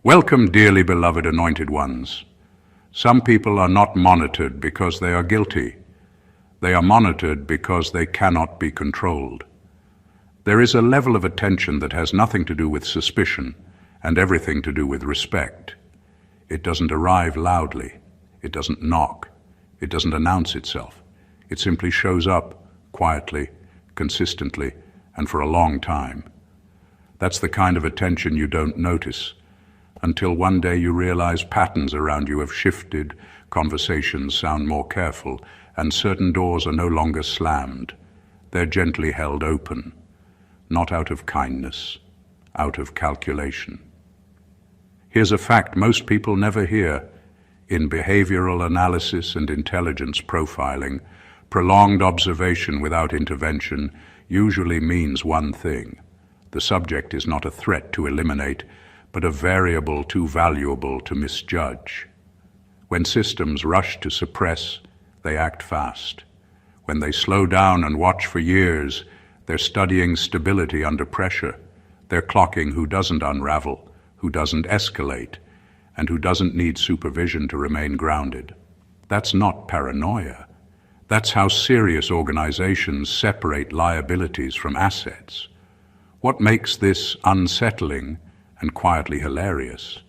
Welcome, dearly beloved anointed ones. Some people are not monitored because they are guilty. They are monitored because they cannot be controlled. There is a level of attention that has nothing to do with suspicion and everything to do with respect. It doesn't arrive loudly. It doesn't knock. It doesn't announce itself. It simply shows up quietly, consistently, and for a long time. That's the kind of attention you don't notice until one day you realize patterns around you have shifted, conversations sound more careful, and certain doors are no longer slammed. They're gently held open, not out of kindness, out of calculation. Here's a fact most people never hear. In behavioral analysis and intelligence profiling, prolonged observation without intervention usually means one thing. The subject is not a threat to eliminate, but a variable too valuable to misjudge. When systems rush to suppress, they act fast. When they slow down and watch for years, they're studying stability under pressure. They're clocking who doesn't unravel, who doesn't escalate, and who doesn't need supervision to remain grounded. That's not paranoia. That's how serious organizations separate liabilities from assets. What makes this unsettling and quietly hilarious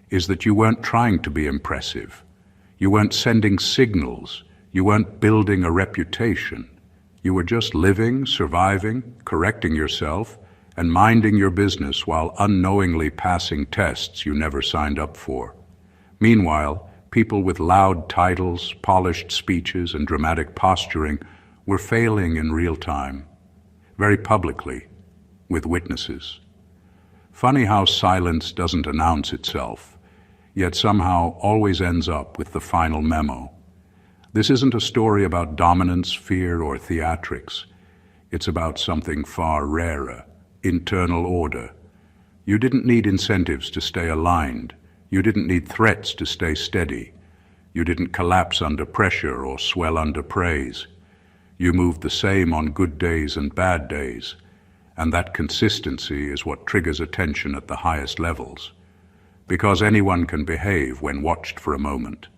is that you weren't trying to be impressive. You weren't sending signals. You weren't building a reputation. You were just living, surviving, correcting yourself, and minding your business while unknowingly passing tests you never signed up for. Meanwhile, people with loud titles, polished speeches, and dramatic posturing were failing in real time, very publicly, with witnesses. Funny how silence doesn't announce itself, yet somehow always ends up with the final memo. This isn't a story about dominance, fear, or theatrics. It's about something far rarer, internal order. You didn't need incentives to stay aligned. You didn't need threats to stay steady. You didn't collapse under pressure or swell under praise. You moved the same on good days and bad days. And that consistency is what triggers attention at the highest levels. Because anyone can behave when watched for a moment.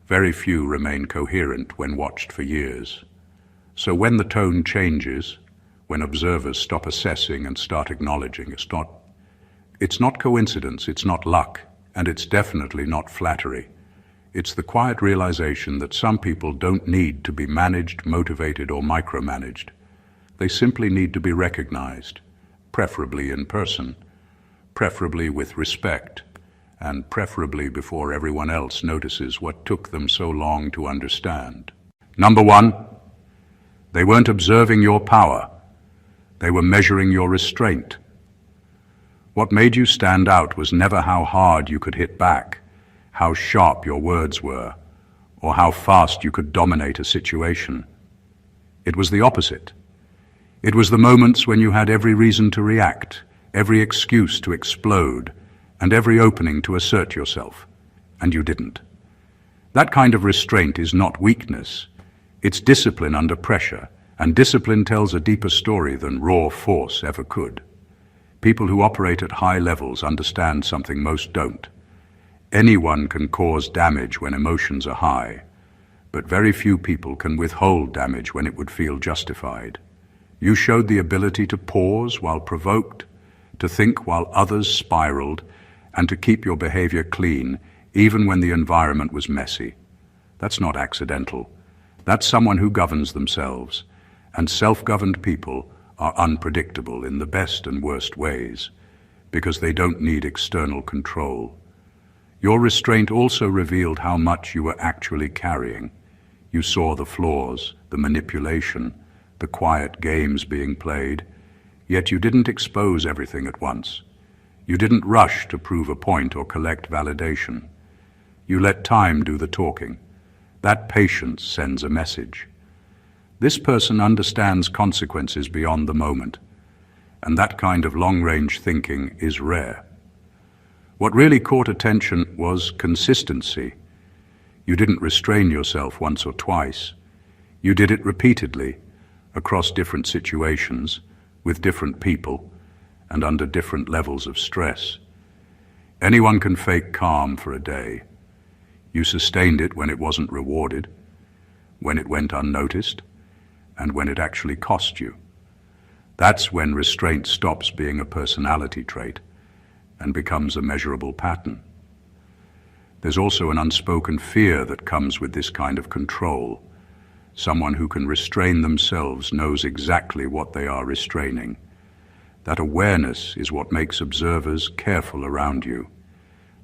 Very few remain coherent when watched for years. So when the tone changes, when observers stop assessing and start acknowledging, it's not coincidence, it's not luck, and it's definitely not flattery. It's the quiet realization that some people don't need to be managed, motivated, or micromanaged. They simply need to be recognized, preferably in person, preferably with respect, and preferably before everyone else notices what took them so long to understand. Number one, they weren't observing your power. They were measuring your restraint. What made you stand out was never how hard you could hit back, how sharp your words were, or how fast you could dominate a situation. It was the opposite. It was the moments when you had every reason to react, every excuse to explode, and every opening to assert yourself, and you didn't. That kind of restraint is not weakness. It's discipline under pressure, and discipline tells a deeper story than raw force ever could. People who operate at high levels understand something most don't. Anyone can cause damage when emotions are high, but very few people can withhold damage when it would feel justified. You showed the ability to pause while provoked, to think while others spiraled, and to keep your behavior clean, even when the environment was messy. That's not accidental. That's someone who governs themselves, and self-governed people are unpredictable in the best and worst ways, because they don't need external control. Your restraint also revealed how much you were actually carrying. You saw the flaws, the manipulation, the quiet games being played, yet you didn't expose everything at once. You didn't rush to prove a point or collect validation. You let time do the talking. That patience sends a message. This person understands consequences beyond the moment, and that kind of long-range thinking is rare. What really caught attention was consistency. You didn't restrain yourself once or twice. You did it repeatedly, across different situations, with different people, and under different levels of stress. Anyone can fake calm for a day. You sustained it when it wasn't rewarded, when it went unnoticed, and when it actually cost you. That's when restraint stops being a personality trait and becomes a measurable pattern. There's also an unspoken fear that comes with this kind of control. Someone who can restrain themselves knows exactly what they are restraining. That awareness is what makes observers careful around you.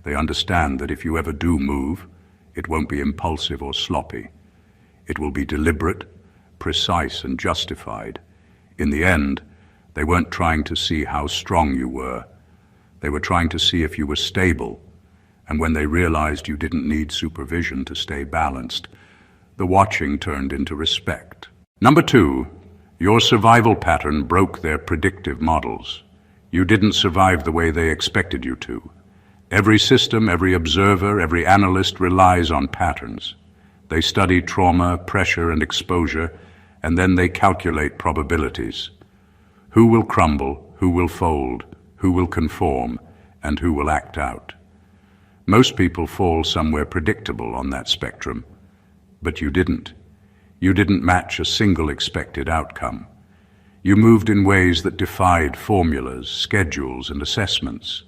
They understand that if you ever do move, it won't be impulsive or sloppy. It will be deliberate, precise, and justified. In the end, they weren't trying to see how strong you were. They were trying to see if you were stable. And when they realized you didn't need supervision to stay balanced, the watching turned into respect. Number 2, your survival pattern broke their predictive models. You didn't survive the way they expected you to. Every system, every observer, every analyst relies on patterns. They study trauma, pressure, and exposure, and then they calculate probabilities. Who will crumble, who will fold, who will conform, and who will act out. Most people fall somewhere predictable on that spectrum, but you didn't. You didn't match a single expected outcome. You moved in ways that defied formulas, schedules, and assessments.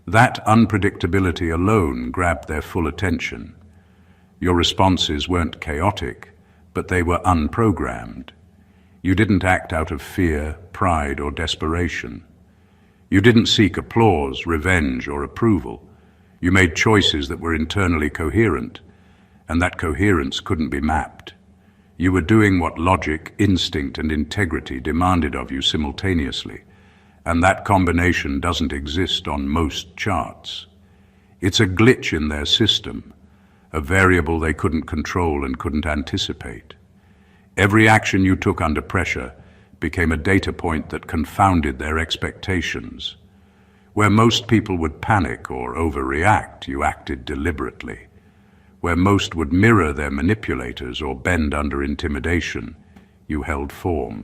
That unpredictability alone grabbed their full attention. Your responses weren't chaotic, but they were unprogrammed. You didn't act out of fear, pride, or desperation. You didn't seek applause, revenge, or approval. You made choices that were internally coherent, and that coherence couldn't be mapped. You were doing what logic, instinct, and integrity demanded of you simultaneously, and that combination doesn't exist on most charts. It's a glitch in their system, a variable they couldn't control and couldn't anticipate. Every action you took under pressure became a data point that confounded their expectations. Where most people would panic or overreact, you acted deliberately. Where most would mirror their manipulators or bend under intimidation, you held form.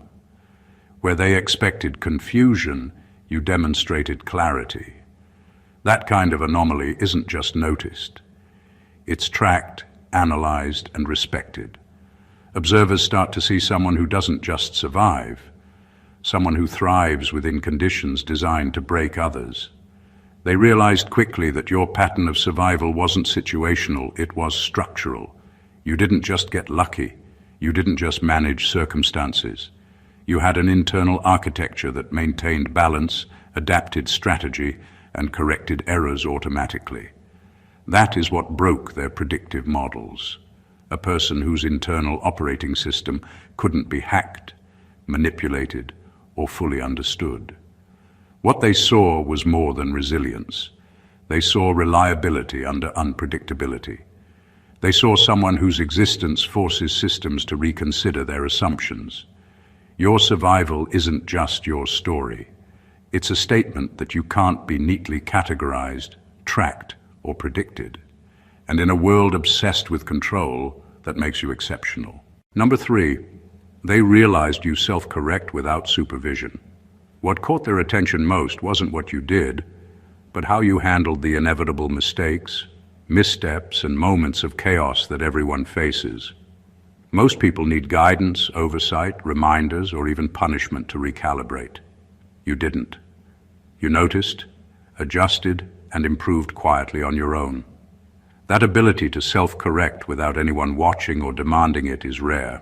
Where they expected confusion, you demonstrated clarity. That kind of anomaly isn't just noticed. It's tracked, analyzed, and respected. Observers start to see someone who doesn't just survive, someone who thrives within conditions designed to break others. They realized quickly that your pattern of survival wasn't situational, it was structural. You didn't just get lucky. You didn't just manage circumstances. You had an internal architecture that maintained balance, adapted strategy, and corrected errors automatically. That is what broke their predictive models. A person whose internal operating system couldn't be hacked, manipulated, or fully understood. What they saw was more than resilience. They saw reliability under unpredictability. They saw someone whose existence forces systems to reconsider their assumptions. Your survival isn't just your story. It's a statement that you can't be neatly categorized, tracked, or predicted. And in a world obsessed with control, that makes you exceptional. Number 3, they realized you self-correct without supervision. What caught their attention most wasn't what you did, but how you handled the inevitable mistakes, missteps, and moments of chaos that everyone faces. Most people need guidance, oversight, reminders, or even punishment to recalibrate. You didn't. You noticed, adjusted, and improved quietly on your own. That ability to self-correct without anyone watching or demanding it is rare,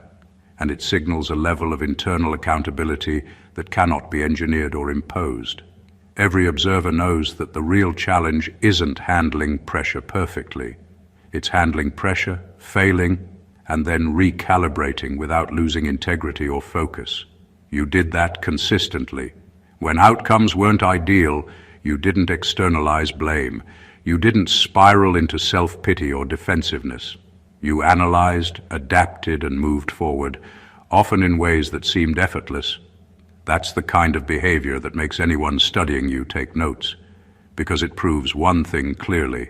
and it signals a level of internal accountability that cannot be engineered or imposed. Every observer knows that the real challenge isn't handling pressure perfectly. It's handling pressure, failing, and then recalibrating without losing integrity or focus. You did that consistently. When outcomes weren't ideal, you didn't externalize blame. You didn't spiral into self-pity or defensiveness. You analyzed, adapted, and moved forward, often in ways that seemed effortless. That's the kind of behavior that makes anyone studying you take notes, because it proves one thing clearly.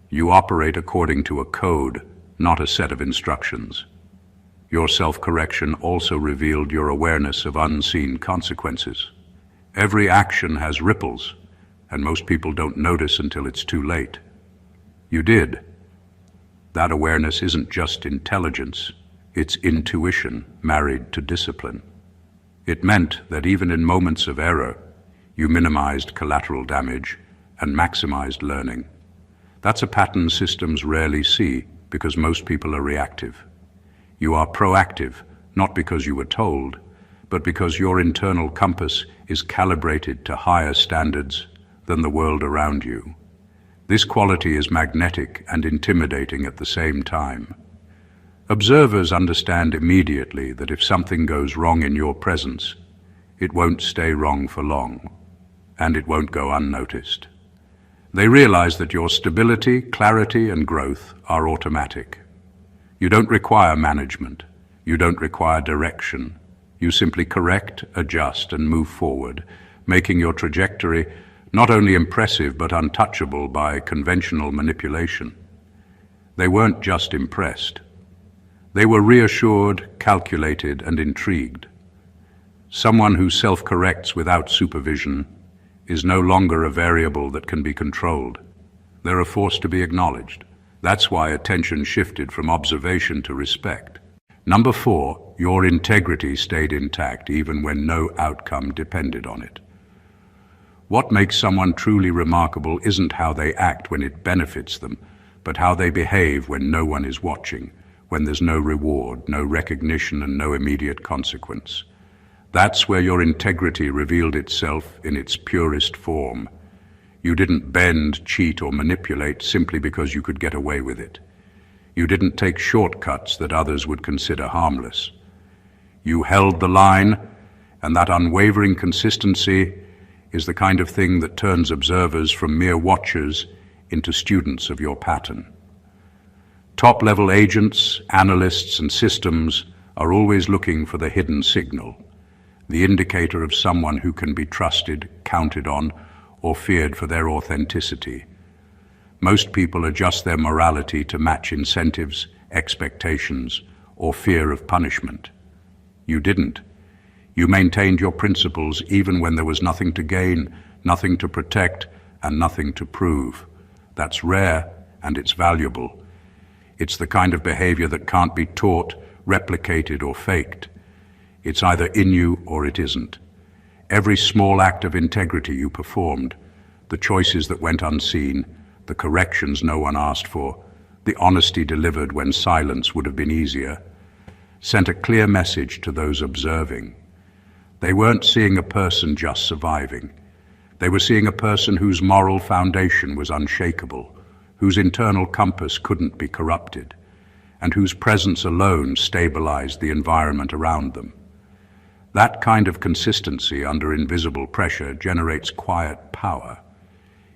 You operate according to a code, not a set of instructions. Your self-correction also revealed your awareness of unseen consequences. Every action has ripples, and most people don't notice until it's too late. You did. That awareness isn't just intelligence, it's intuition married to discipline. It meant that even in moments of error, you minimized collateral damage and maximized learning. That's a pattern systems rarely see because most people are reactive. You are proactive, not because you were told, but because your internal compass is calibrated to higher standards than the world around you. This quality is magnetic and intimidating at the same time. Observers understand immediately that if something goes wrong in your presence, it won't stay wrong for long, and it won't go unnoticed. They realize that your stability, clarity, and growth are automatic. You don't require management. You don't require direction. You simply correct, adjust, and move forward, making your trajectory not only impressive but untouchable by conventional manipulation. They weren't just impressed. They were reassured, calculated, and intrigued. Someone who self-corrects without supervision is no longer a variable that can be controlled. They're a force to be acknowledged. That's why attention shifted from observation to respect. Number 4, your integrity stayed intact even when no outcome depended on it. What makes someone truly remarkable isn't how they act when it benefits them, but how they behave when no one is watching, when there's no reward, no recognition, and no immediate consequence. That's where your integrity revealed itself in its purest form. You didn't bend, cheat, or manipulate simply because you could get away with it. You didn't take shortcuts that others would consider harmless. You held the line, and that unwavering consistency is the kind of thing that turns observers from mere watchers into students of your pattern. Top-level agents, analysts, and systems are always looking for the hidden signal, the indicator of someone who can be trusted, counted on, or feared for their authenticity. Most people adjust their morality to match incentives, expectations, or fear of punishment. You didn't. You maintained your principles even when there was nothing to gain, nothing to protect, and nothing to prove. That's rare, and it's valuable. It's the kind of behavior that can't be taught, replicated, or faked. It's either in you or it isn't. Every small act of integrity you performed, the choices that went unseen, the corrections no one asked for, the honesty delivered when silence would have been easier, sent a clear message to those observing. They weren't seeing a person just surviving. They were seeing a person whose moral foundation was unshakable, whose internal compass couldn't be corrupted, and whose presence alone stabilized the environment around them. That kind of consistency under invisible pressure generates quiet power.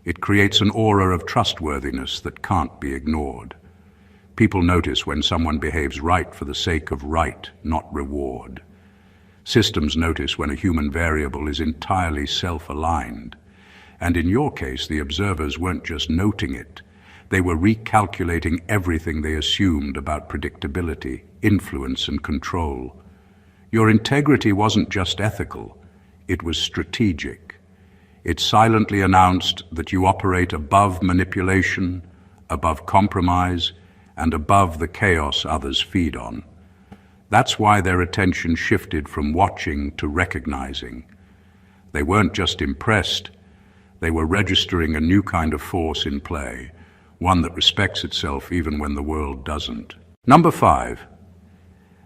It creates an aura of trustworthiness that can't be ignored. People notice when someone behaves right for the sake of right, not reward. Systems notice when a human variable is entirely self-aligned. And in your case, the observers weren't just noting it. They were recalculating everything they assumed about predictability, influence, and control. Your integrity wasn't just ethical, it was strategic. It silently announced that you operate above manipulation, above compromise, and above the chaos others feed on. That's why their attention shifted from watching to recognizing. They weren't just impressed, they were registering a new kind of force in play, one that respects itself even when the world doesn't. Number 5.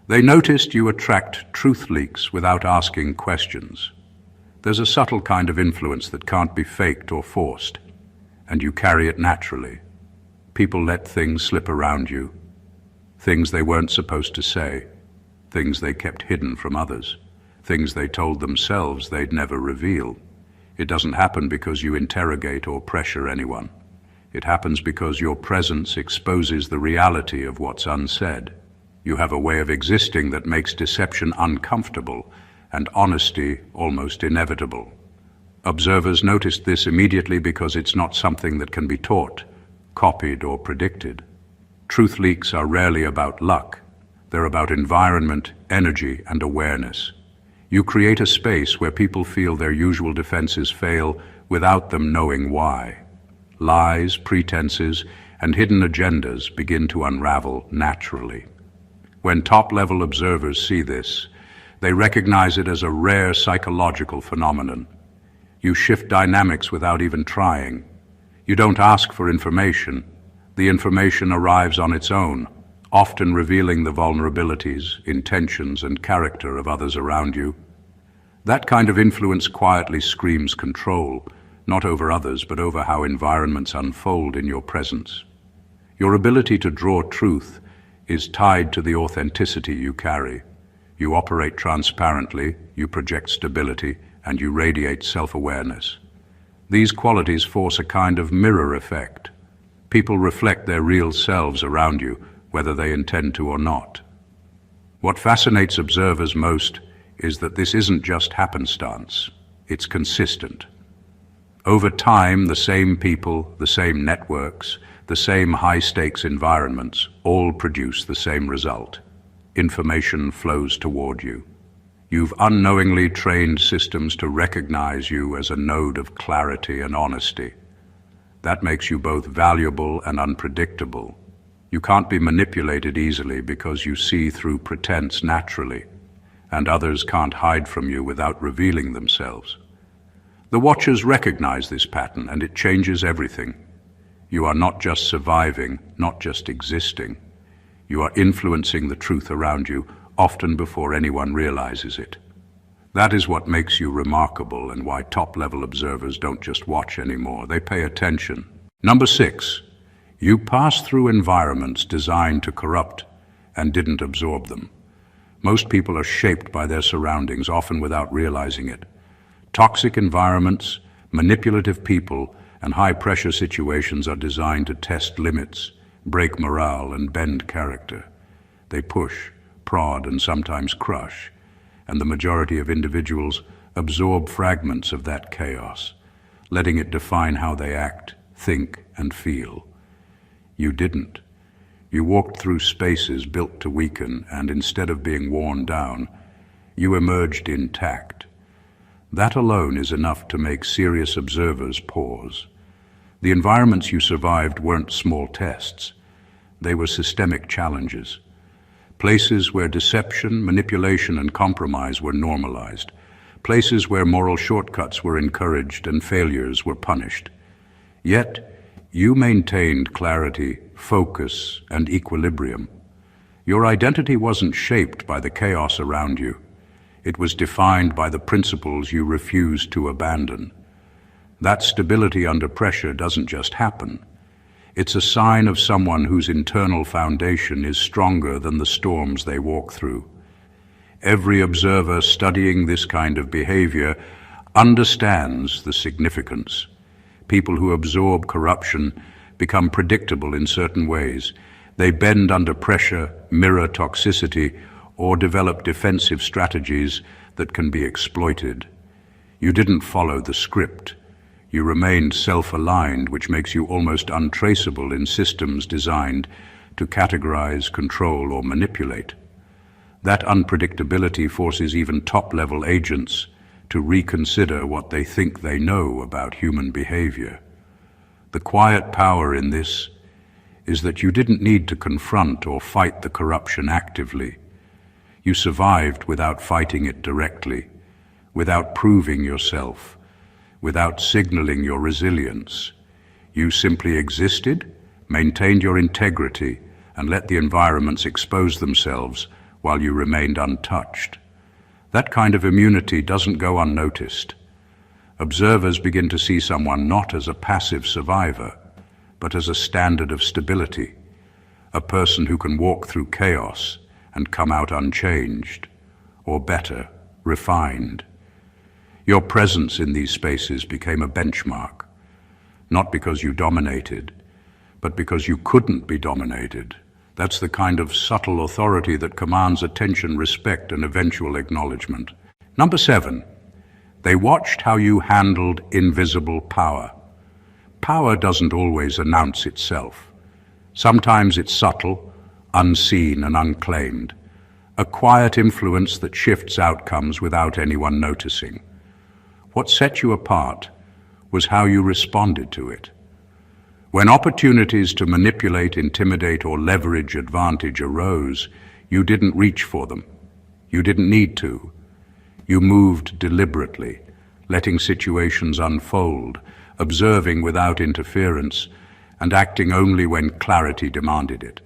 They noticed you attract truth leaks without asking questions. There's a subtle kind of influence that can't be faked or forced, and you carry it naturally. People let things slip around you, things they weren't supposed to say, things they kept hidden from others, things they told themselves they'd never reveal. It doesn't happen because you interrogate or pressure anyone. It happens because your presence exposes the reality of what's unsaid. You have a way of existing that makes deception uncomfortable and honesty almost inevitable. Observers noticed this immediately because it's not something that can be taught, copied, or predicted. Truth leaks are rarely about luck. They're about environment, energy, and awareness. You create a space where people feel their usual defenses fail without them knowing why. Lies, pretenses, and hidden agendas begin to unravel naturally. When top-level observers see this, they recognize it as a rare psychological phenomenon. You shift dynamics without even trying. You don't ask for information. The information arrives on its own, often revealing the vulnerabilities, intentions, and character of others around you. That kind of influence quietly screams control, not over others, but over how environments unfold in your presence. Your ability to draw truth is tied to the authenticity you carry. You operate transparently, you project stability, and you radiate self-awareness. These qualities force a kind of mirror effect. People reflect their real selves around you, whether they intend to or not. What fascinates observers most is that this isn't just happenstance, it's consistent. Over time, the same people, the same networks, the same high-stakes environments all produce the same result. Information flows toward you. You've unknowingly trained systems to recognize you as a node of clarity and honesty. That makes you both valuable and unpredictable. You can't be manipulated easily because you see through pretense naturally, and others can't hide from you without revealing themselves. The Watchers recognize this pattern, and it changes everything. You are not just surviving, not just existing. You are influencing the truth around you, often before anyone realizes it. That is what makes you remarkable and why top-level observers don't just watch anymore. They pay attention. Number 6, you pass through environments designed to corrupt and didn't absorb them. Most people are shaped by their surroundings, often without realizing it. Toxic environments, manipulative people, and high-pressure situations are designed to test limits, break morale, and bend character. They push, prod, and sometimes crush, and the majority of individuals absorb fragments of that chaos, letting it define how they act, think, and feel. You didn't. You walked through spaces built to weaken, and instead of being worn down, you emerged intact. That alone is enough to make serious observers pause. The environments you survived weren't small tests. They were systemic challenges. Places where deception, manipulation, and compromise were normalized. Places where moral shortcuts were encouraged and failures were punished. Yet, you maintained clarity, focus, and equilibrium. Your identity wasn't shaped by the chaos around you. It was defined by the principles you refused to abandon. That stability under pressure doesn't just happen. It's a sign of someone whose internal foundation is stronger than the storms they walk through. Every observer studying this kind of behavior understands the significance. People who absorb corruption become predictable in certain ways. They bend under pressure, mirror toxicity, or develop defensive strategies that can be exploited. You didn't follow the script. You remained self-aligned, which makes you almost untraceable in systems designed to categorize, control, or manipulate. That unpredictability forces even top-level agents to reconsider what they think they know about human behavior. The quiet power in this is that you didn't need to confront or fight the corruption actively. You survived without fighting it directly, without proving yourself, without signaling your resilience. You simply existed, maintained your integrity, and let the environments expose themselves while you remained untouched. That kind of immunity doesn't go unnoticed. Observers begin to see someone not as a passive survivor, but as a standard of stability, a person who can walk through chaos and come out unchanged, or better, refined. Your presence in these spaces became a benchmark, not because you dominated, but because you couldn't be dominated. That's the kind of subtle authority that commands attention, respect, and eventual acknowledgement. Number 7, they watched how you handled invisible power. Power doesn't always announce itself. Sometimes it's subtle, unseen and unclaimed, a quiet influence that shifts outcomes without anyone noticing. What set you apart was how you responded to it. When opportunities to manipulate, intimidate, or leverage advantage arose, you didn't reach for them. You didn't need to. You moved deliberately, letting situations unfold, observing without interference, and acting only when clarity demanded it.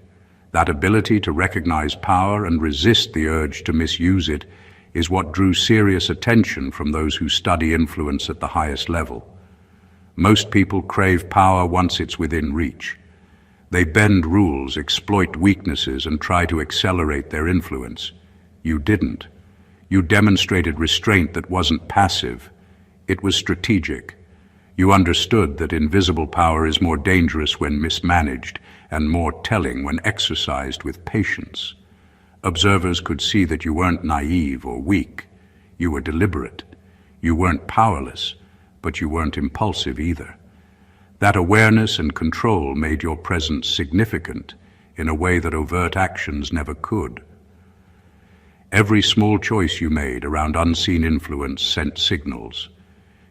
That ability to recognize power and resist the urge to misuse it is what drew serious attention from those who study influence at the highest level. Most people crave power once it's within reach. They bend rules, exploit weaknesses, and try to accelerate their influence. You didn't. You demonstrated restraint that wasn't passive. It was strategic. You understood that invisible power is more dangerous when mismanaged and more telling when exercised with patience. Observers could see that you weren't naive or weak. You were deliberate. You weren't powerless, but you weren't impulsive either. That awareness and control made your presence significant in a way that overt actions never could. Every small choice you made around unseen influence sent signals.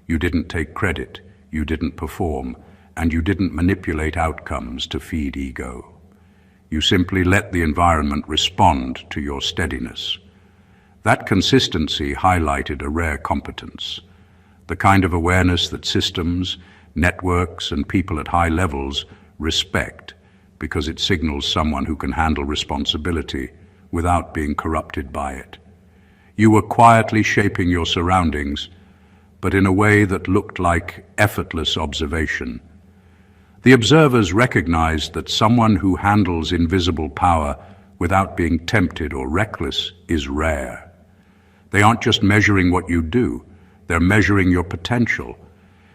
You didn't take credit, you didn't perform, and you didn't manipulate outcomes to feed ego. You simply let the environment respond to your steadiness. That consistency highlighted a rare competence, the kind of awareness that systems, networks, and people at high levels respect because it signals someone who can handle responsibility without being corrupted by it. You were quietly shaping your surroundings, but in a way that looked like effortless observation. The observers recognized that someone who handles invisible power without being tempted or reckless is rare. They aren't just measuring what you do, they're measuring your potential,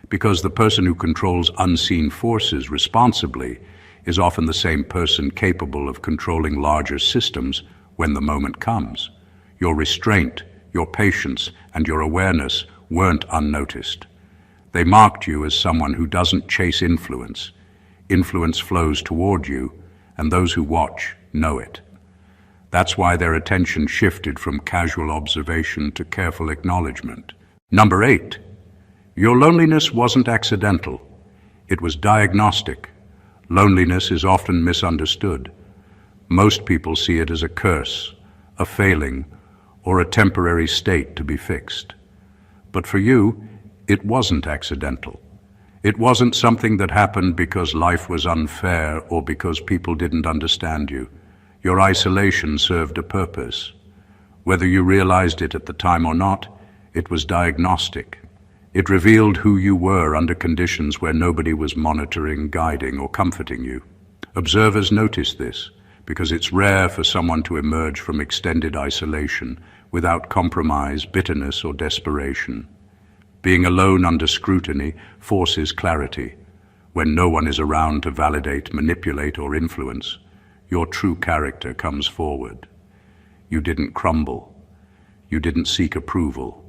because the person who controls unseen forces responsibly is often the same person capable of controlling larger systems when the moment comes. Your restraint, your patience, and your awareness weren't unnoticed. They marked you as someone who doesn't chase influence. Influence flows toward you, and those who watch know it. That's why their attention shifted from casual observation to careful acknowledgement. Number 8. Your loneliness wasn't accidental. It was diagnostic. Loneliness is often misunderstood. Most people see it as a curse, a failing, or a temporary state to be fixed. But for you, it wasn't accidental. It wasn't something that happened because life was unfair or because people didn't understand you. Your isolation served a purpose. Whether you realized it at the time or not, it was diagnostic. It revealed who you were under conditions where nobody was monitoring, guiding, or comforting you. Observers notice this because it's rare for someone to emerge from extended isolation without compromise, bitterness, or desperation. Being alone under scrutiny forces clarity. When no one is around to validate, manipulate, or influence, your true character comes forward. You didn't crumble. You didn't seek approval.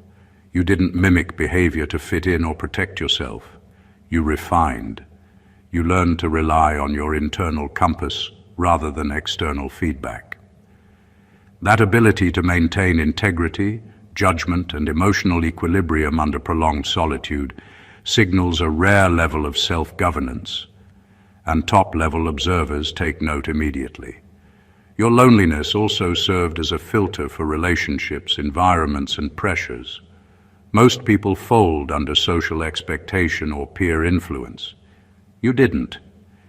You didn't mimic behavior to fit in or protect yourself. You refined. You learned to rely on your internal compass rather than external feedback. That ability to maintain integrity, judgment, and emotional equilibrium under prolonged solitude signals a rare level of self-governance, and top-level observers take note immediately. Your loneliness also served as a filter for relationships, environments, and pressures. Most people fold under social expectation or peer influence. You didn't.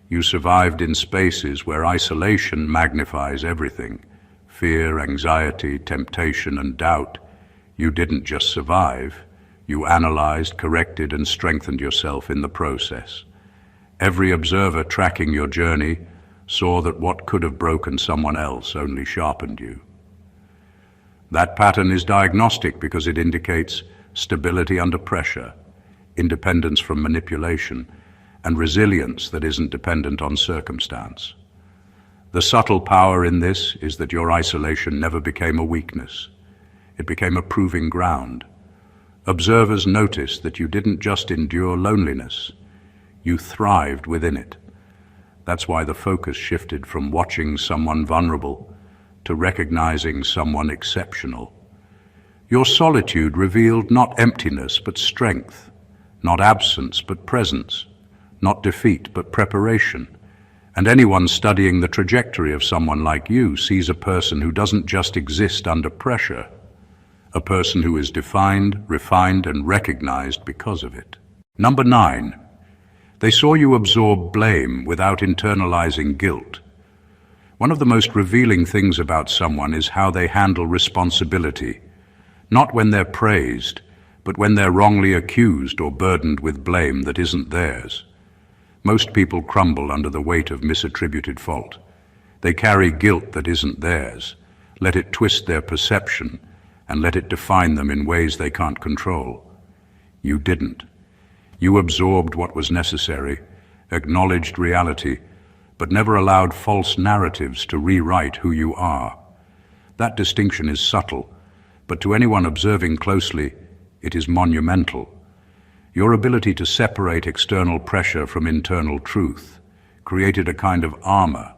You survived in spaces where isolation magnifies everything. Fear, anxiety, temptation, and doubt. You didn't just survive. You analyzed, corrected, and strengthened yourself in the process. Every observer tracking your journey saw that what could have broken someone else only sharpened you. That pattern is diagnostic because it indicates stability under pressure, independence from manipulation, and resilience that isn't dependent on circumstance. The subtle power in this is that your isolation never became a weakness. It became a proving ground. Observers noticed that you didn't just endure loneliness, you thrived within it. That's why the focus shifted from watching someone vulnerable to recognizing someone exceptional. Your solitude revealed not emptiness but strength, not absence but presence, not defeat but preparation. And anyone studying the trajectory of someone like you sees a person who doesn't just exist under pressure, a person who is defined, refined, and recognized because of it. Number 9. They saw you absorb blame without internalizing guilt. One of the most revealing things about someone is how they handle responsibility, not when they're praised, but when they're wrongly accused or burdened with blame that isn't theirs. Most people crumble under the weight of misattributed fault. They carry guilt that isn't theirs, let it twist their perception, and let it define them in ways they can't control. You didn't. You absorbed what was necessary, acknowledged reality, but never allowed false narratives to rewrite who you are. That distinction is subtle, but to anyone observing closely, it is monumental. Your ability to separate external pressure from internal truth created a kind of armor.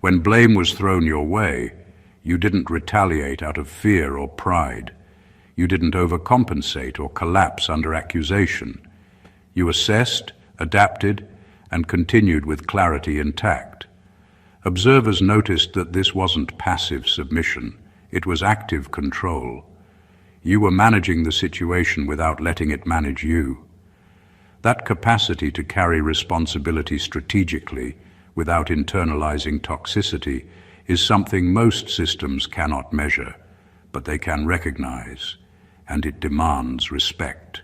When blame was thrown your way, you didn't retaliate out of fear or pride. You didn't overcompensate or collapse under accusation. You assessed, adapted, and continued with clarity intact. Observers noticed that this wasn't passive submission, it was active control. You were managing the situation without letting it manage you. That capacity to carry responsibility strategically without internalizing toxicity is something most systems cannot measure, but they can recognize, and it demands respect.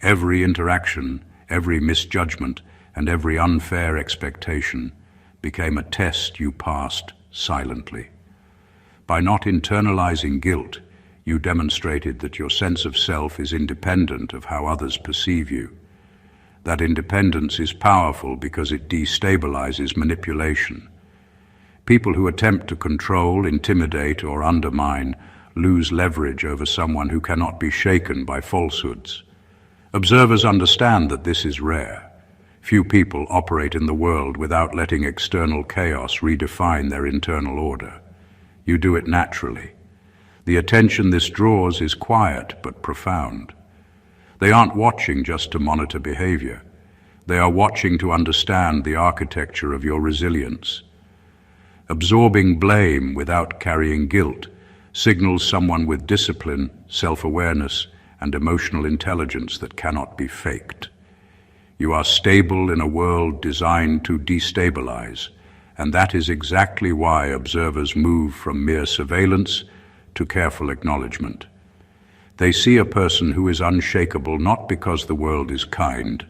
Every interaction, every misjudgment, and every unfair expectation became a test you passed silently. By not internalizing guilt, you demonstrated that your sense of self is independent of how others perceive you. That independence is powerful because it destabilizes manipulation. People who attempt to control, intimidate, or undermine lose leverage over someone who cannot be shaken by falsehoods. Observers understand that this is rare. Few people operate in the world without letting external chaos redefine their internal order. You do it naturally. The attention this draws is quiet but profound. They aren't watching just to monitor behavior. They are watching to understand the architecture of your resilience. Absorbing blame without carrying guilt signals someone with discipline, self-awareness, and emotional intelligence that cannot be faked. You are stable in a world designed to destabilize, and that is exactly why observers move from mere surveillance to careful acknowledgement. They see a person who is unshakable not because the world is kind,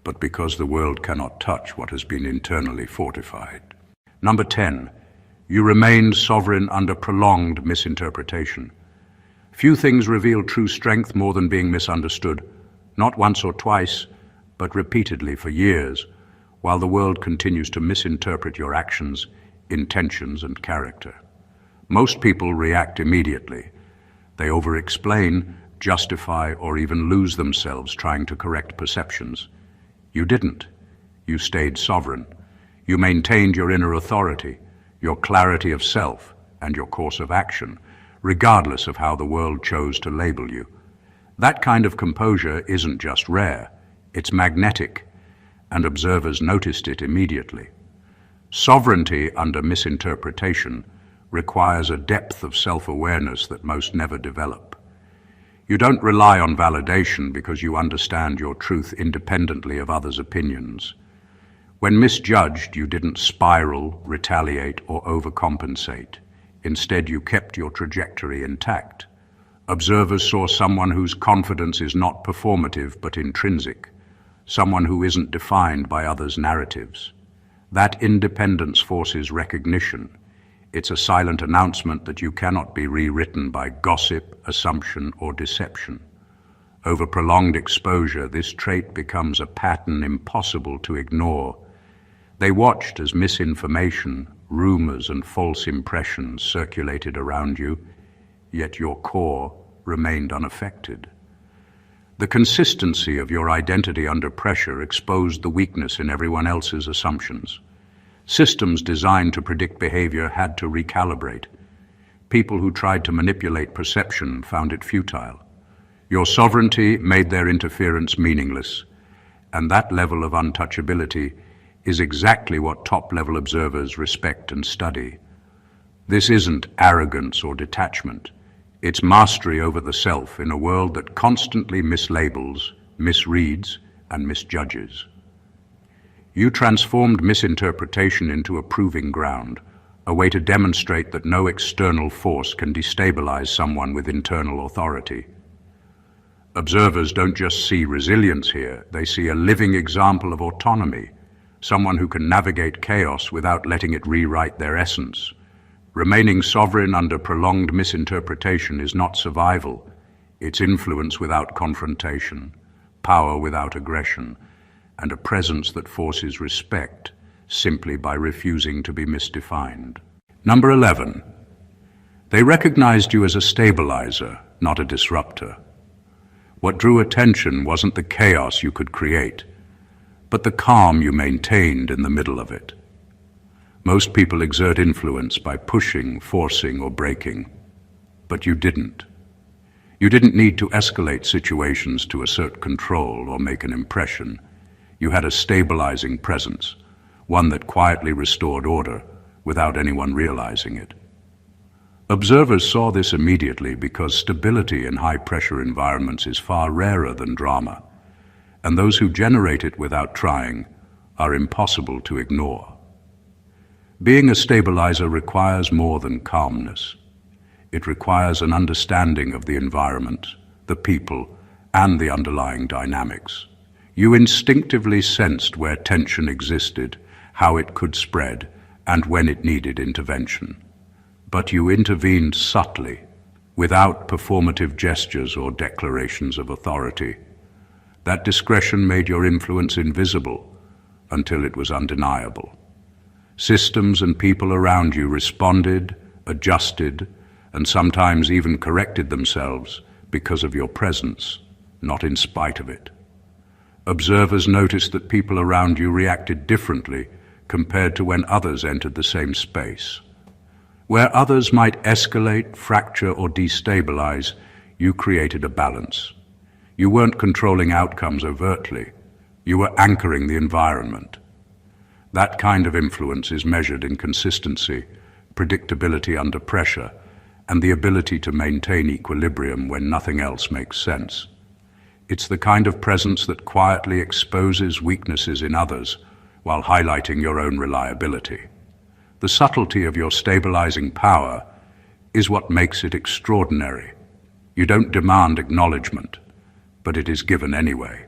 but because the world cannot touch what has been internally fortified. Number 10. You remained sovereign under prolonged misinterpretation. Few things reveal true strength more than being misunderstood, not once or twice, but repeatedly for years, while the world continues to misinterpret your actions, intentions, and character. Most people react immediately. They over-explain, justify, or even lose themselves trying to correct perceptions. You didn't. You stayed sovereign. You maintained your inner authority, your clarity of self, and your course of action, regardless of how the world chose to label you. That kind of composure isn't just rare, it's magnetic, and observers noticed it immediately. Sovereignty under misinterpretation requires a depth of self-awareness that most never develop. You don't rely on validation because you understand your truth independently of others' opinions. When misjudged, you didn't spiral, retaliate, or overcompensate. Instead, you kept your trajectory intact. Observers saw someone whose confidence is not performative but intrinsic, someone who isn't defined by others' narratives. That independence forces recognition. It's a silent announcement that you cannot be rewritten by gossip, assumption, or deception. Over prolonged exposure, this trait becomes a pattern impossible to ignore. They watched as misinformation, rumors, and false impressions circulated around you, yet your core remained unaffected. The consistency of your identity under pressure exposed the weakness in everyone else's assumptions. Systems designed to predict behavior had to recalibrate. People who tried to manipulate perception found it futile. Your sovereignty made their interference meaningless, and that level of untouchability is exactly what top-level observers respect and study. This isn't arrogance or detachment. It's mastery over the self in a world that constantly mislabels, misreads, and misjudges. You transformed misinterpretation into a proving ground, a way to demonstrate that no external force can destabilize someone with internal authority. Observers don't just see resilience here, they see a living example of autonomy, someone who can navigate chaos without letting it rewrite their essence. Remaining sovereign under prolonged misinterpretation is not survival, it's influence without confrontation, power without aggression, and a presence that forces respect simply by refusing to be misdefined. Number 11. They recognized you as a stabilizer, not a disruptor. What drew attention wasn't the chaos you could create, but the calm you maintained in the middle of it. Most people exert influence by pushing, forcing, or breaking, but you didn't. You didn't need to escalate situations to assert control or make an impression. You had a stabilizing presence, one that quietly restored order without anyone realizing it. Observers saw this immediately because stability in high-pressure environments is far rarer than drama, and those who generate it without trying are impossible to ignore. Being a stabilizer requires more than calmness. It requires an understanding of the environment, the people, and the underlying dynamics. You instinctively sensed where tension existed, how it could spread, and when it needed intervention. But you intervened subtly, without performative gestures or declarations of authority. That discretion made your influence invisible until it was undeniable. Systems and people around you responded, adjusted, and sometimes even corrected themselves because of your presence, not in spite of it. Observers noticed that people around you reacted differently compared to when others entered the same space. Where others might escalate, fracture, or destabilize, you created a balance. You weren't controlling outcomes overtly. You were anchoring the environment. That kind of influence is measured in consistency, predictability under pressure, and the ability to maintain equilibrium when nothing else makes sense. It's the kind of presence that quietly exposes weaknesses in others while highlighting your own reliability. The subtlety of your stabilizing power is what makes it extraordinary. You don't demand acknowledgement, but it is given anyway.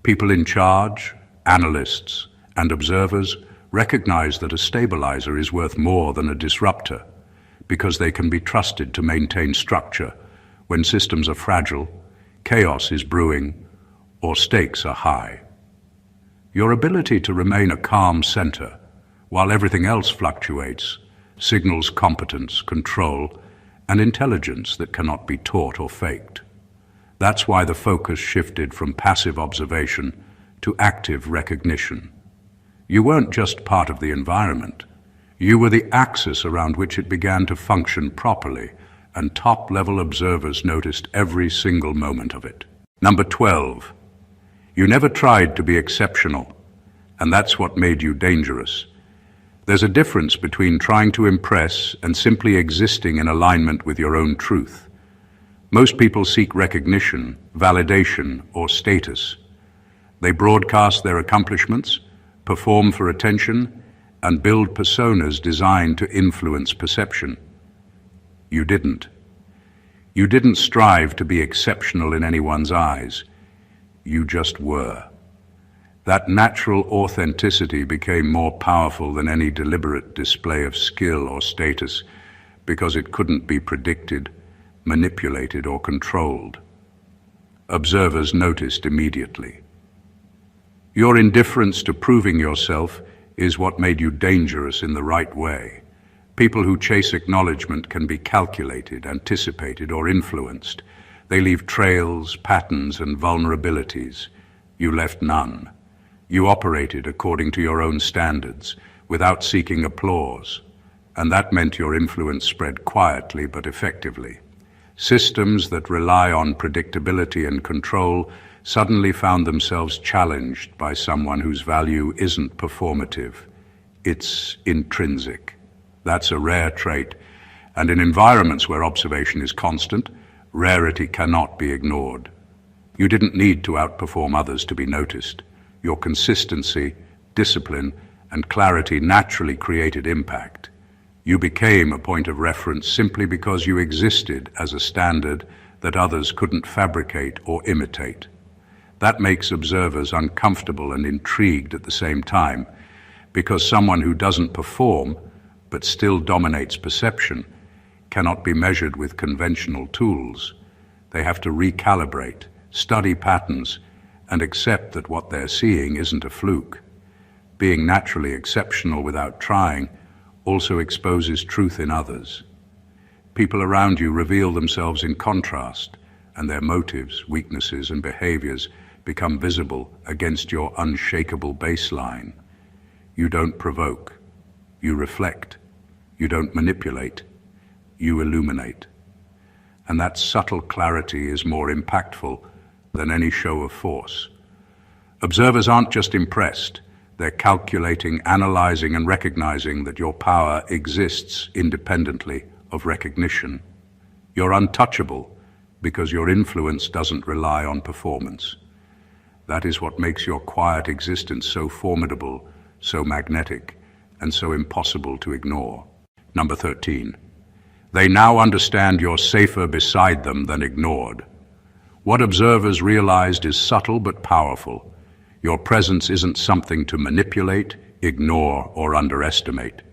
People in charge, analysts, and observers recognize that a stabilizer is worth more than a disruptor because they can be trusted to maintain structure when systems are fragile, chaos is brewing, or stakes are high. Your ability to remain a calm center while everything else fluctuates signals competence, control, and intelligence that cannot be taught or faked. That's why the focus shifted from passive observation to active recognition. You weren't just part of the environment. You were the axis around which it began to function properly, and top-level observers noticed every single moment of it. Number 12. You never tried to be exceptional, and that's what made you dangerous. There's a difference between trying to impress and simply existing in alignment with your own truth. Most people seek recognition, validation, or status. They broadcast their accomplishments, perform for attention, and build personas designed to influence perception. You didn't. You didn't strive to be exceptional in anyone's eyes. You just were. That natural authenticity became more powerful than any deliberate display of skill or status because it couldn't be predicted, manipulated, or controlled. Observers noticed immediately. Your indifference to proving yourself is what made you dangerous in the right way. People who chase acknowledgement can be calculated, anticipated, or influenced. They leave trails, patterns, and vulnerabilities. You left none. You operated according to your own standards, without seeking applause, and that meant your influence spread quietly but effectively. Systems that rely on predictability and control suddenly found themselves challenged by someone whose value isn't performative. It's intrinsic. That's a rare trait, and in environments where observation is constant, rarity cannot be ignored. You didn't need to outperform others to be noticed. Your consistency, discipline, and clarity naturally created impact. You became a point of reference simply because you existed as a standard that others couldn't fabricate or imitate. That makes observers uncomfortable and intrigued at the same time, because someone who doesn't perform, but still dominates perception, cannot be measured with conventional tools. They have to recalibrate, study patterns, and accept that what they're seeing isn't a fluke. Being naturally exceptional without trying also exposes truth in others. People around you reveal themselves in contrast, and their motives, weaknesses, and behaviors become visible against your unshakable baseline. You don't provoke. You reflect. You don't manipulate. You illuminate. And that subtle clarity is more impactful than any show of force. Observers aren't just impressed. They're calculating, analyzing, and recognizing that your power exists independently of recognition. You're untouchable because your influence doesn't rely on performance. That is what makes your quiet existence so formidable, so magnetic, and so impossible to ignore. Number 13. They now understand you're safer beside them than ignored. What observers realized is subtle but powerful. Your presence isn't something to manipulate, ignore, or underestimate.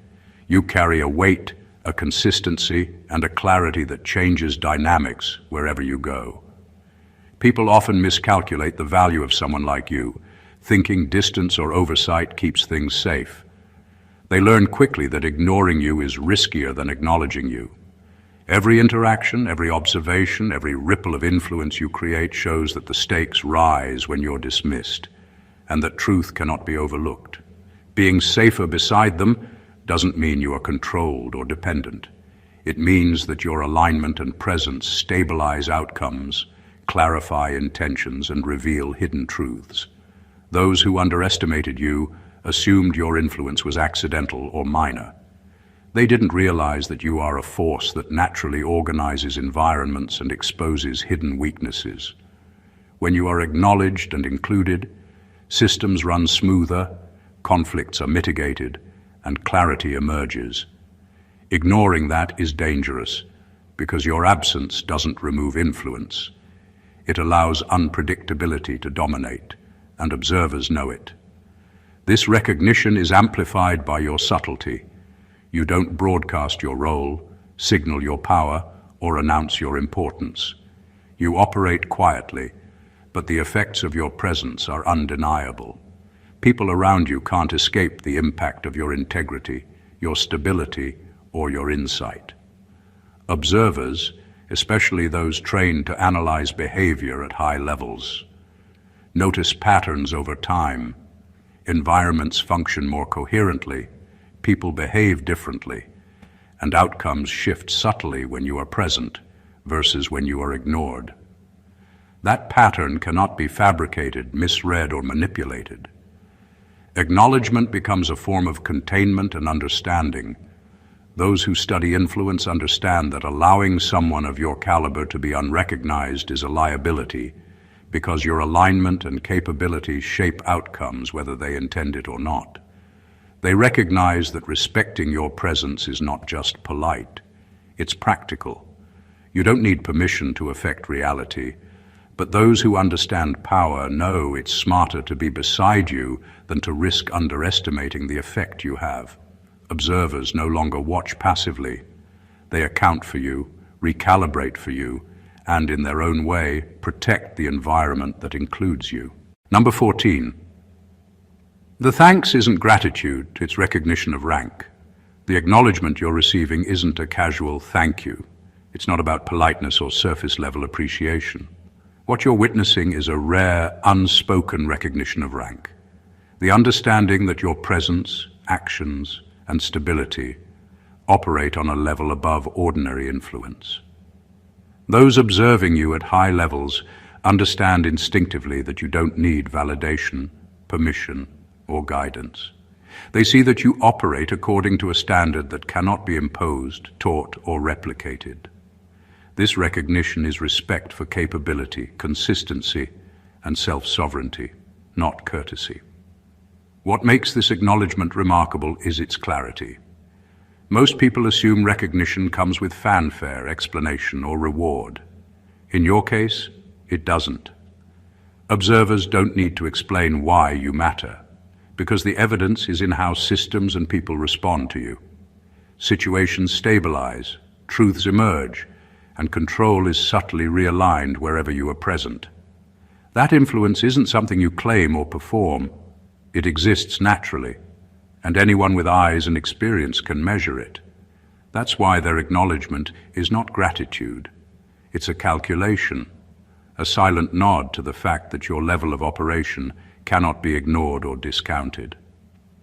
You carry a weight, a consistency, and a clarity that changes dynamics wherever you go. People often miscalculate the value of someone like you, thinking distance or oversight keeps things safe. They learn quickly that ignoring you is riskier than acknowledging you. Every interaction, every observation, every ripple of influence you create shows that the stakes rise when you're dismissed, and that truth cannot be overlooked. Being safer beside them doesn't mean you are controlled or dependent. It means that your alignment and presence stabilize outcomes, clarify intentions, and reveal hidden truths. Those who underestimated you assumed your influence was accidental or minor. They didn't realize that you are a force that naturally organizes environments and exposes hidden weaknesses. When you are acknowledged and included, systems run smoother, conflicts are mitigated, and clarity emerges. Ignoring that is dangerous because your absence doesn't remove influence. It allows unpredictability to dominate, and observers know it. This recognition is amplified by your subtlety. You don't broadcast your role, signal your power, or announce your importance. You operate quietly, but the effects of your presence are undeniable. People around you can't escape the impact of your integrity, your stability, or your insight. Observers, especially those trained to analyze behavior at high levels, notice patterns over time. Environments function more coherently, people behave differently, and outcomes shift subtly when you are present versus when you are ignored. That pattern cannot be fabricated, misread, or manipulated. Acknowledgement becomes a form of containment and understanding. Those who study influence understand that allowing someone of your caliber to be unrecognized is a liability, because your alignment and capability shape outcomes whether they intend it or not. They recognize that respecting your presence is not just polite, it's practical. You don't need permission to affect reality, but those who understand power know it's smarter to be beside you than to risk underestimating the effect you have. Observers no longer watch passively. They account for you, recalibrate for you, and in their own way, protect the environment that includes you. Number 14. The thanks isn't gratitude, it's recognition of rank. The acknowledgement you're receiving isn't a casual thank you. It's not about politeness or surface-level appreciation. What you're witnessing is a rare, unspoken recognition of rank. The understanding that your presence, actions, and stability operate on a level above ordinary influence. Those observing you at high levels understand instinctively that you don't need validation, permission, or guidance. They see that you operate according to a standard that cannot be imposed, taught, or replicated. This recognition is respect for capability, consistency, and self-sovereignty, not courtesy. What makes this acknowledgement remarkable is its clarity. Most people assume recognition comes with fanfare, explanation, or reward. In your case, it doesn't. Observers don't need to explain why you matter, because the evidence is in how systems and people respond to you. Situations stabilize, truths emerge, and control is subtly realigned wherever you are present. That influence isn't something you claim or perform. It exists naturally, and anyone with eyes and experience can measure it. That's why their acknowledgement is not gratitude. It's a calculation, a silent nod to the fact that your level of operation cannot be ignored or discounted.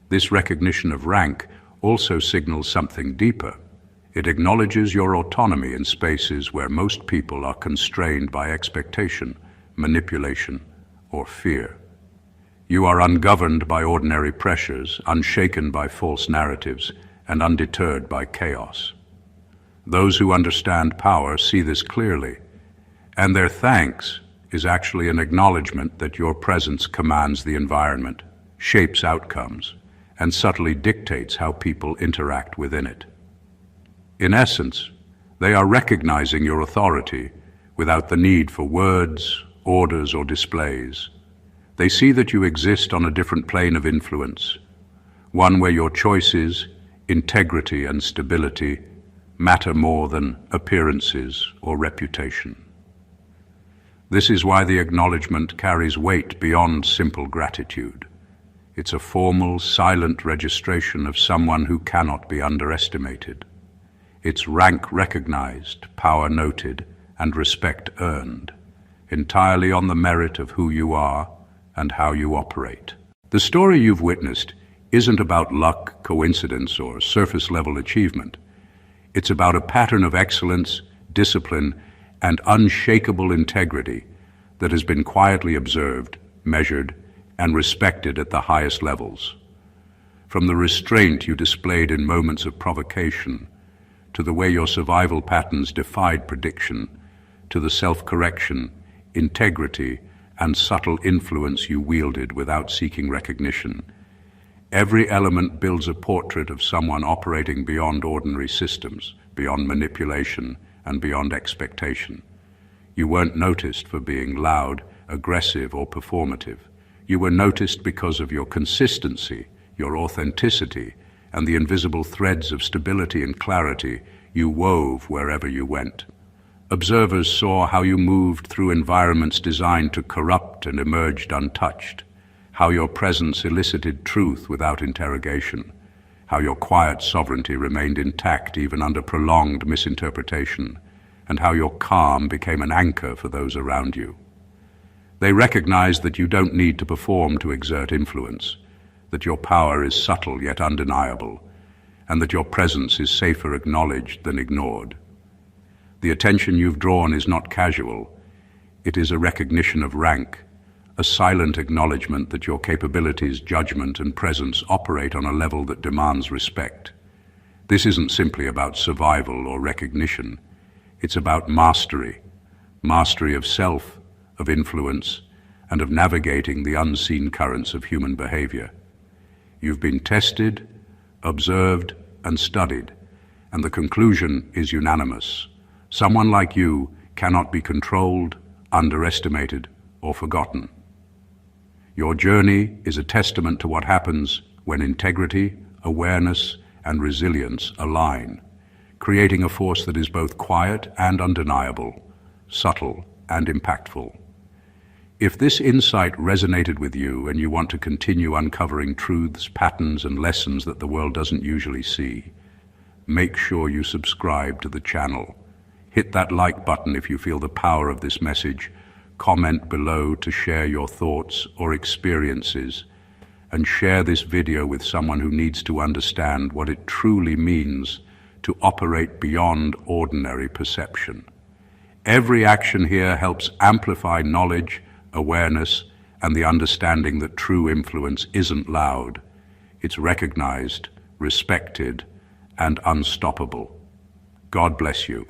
This recognition of rank also signals something deeper. It acknowledges your autonomy in spaces where most people are constrained by expectation, manipulation, or fear. You are ungoverned by ordinary pressures, unshaken by false narratives, and undeterred by chaos. Those who understand power see this clearly, and their thanks is actually an acknowledgement that your presence commands the environment, shapes outcomes, and subtly dictates how people interact within it. In essence, they are recognizing your authority without the need for words, orders, or displays. They see that you exist on a different plane of influence, one where your choices, integrity, and stability matter more than appearances or reputation. This is why the acknowledgement carries weight beyond simple gratitude. It's a formal, silent registration of someone who cannot be underestimated. It's rank recognized, power noted, and respect earned, entirely on the merit of who you are and how you operate. The story you've witnessed isn't about luck, coincidence, or surface-level achievement. It's about a pattern of excellence, discipline, and unshakable integrity that has been quietly observed, measured, and respected at the highest levels. From the restraint you displayed in moments of provocation, to the way your survival patterns defied prediction, to the self-correction, integrity, and subtle influence you wielded without seeking recognition. Every element builds a portrait of someone operating beyond ordinary systems, beyond manipulation, and beyond expectation. You weren't noticed for being loud, aggressive, or performative. You were noticed because of your consistency, your authenticity, and the invisible threads of stability and clarity you wove wherever you went. Observers saw how you moved through environments designed to corrupt and emerged untouched, how your presence elicited truth without interrogation, how your quiet sovereignty remained intact even under prolonged misinterpretation, and how your calm became an anchor for those around you. They recognized that you don't need to perform to exert influence, that your power is subtle yet undeniable, and that your presence is safer acknowledged than ignored. The attention you've drawn is not casual. It is a recognition of rank, a silent acknowledgement that your capabilities, judgment, and presence operate on a level that demands respect. This isn't simply about survival or recognition. It's about mastery of self, of influence, and of navigating the unseen currents of human behavior. You've been tested, observed, and studied, and the conclusion is unanimous. Someone like you cannot be controlled, underestimated, or forgotten. Your journey is a testament to what happens when integrity, awareness, and resilience align, creating a force that is both quiet and undeniable, subtle and impactful. If this insight resonated with you and you want to continue uncovering truths, patterns, and lessons that the world doesn't usually see, make sure you subscribe to the channel. Hit that like button if you feel the power of this message. Comment below to share your thoughts or experiences, and share this video with someone who needs to understand what it truly means to operate beyond ordinary perception. Every action here helps amplify knowledge, awareness, and the understanding that true influence isn't loud. It's recognized, respected, and unstoppable. God bless you.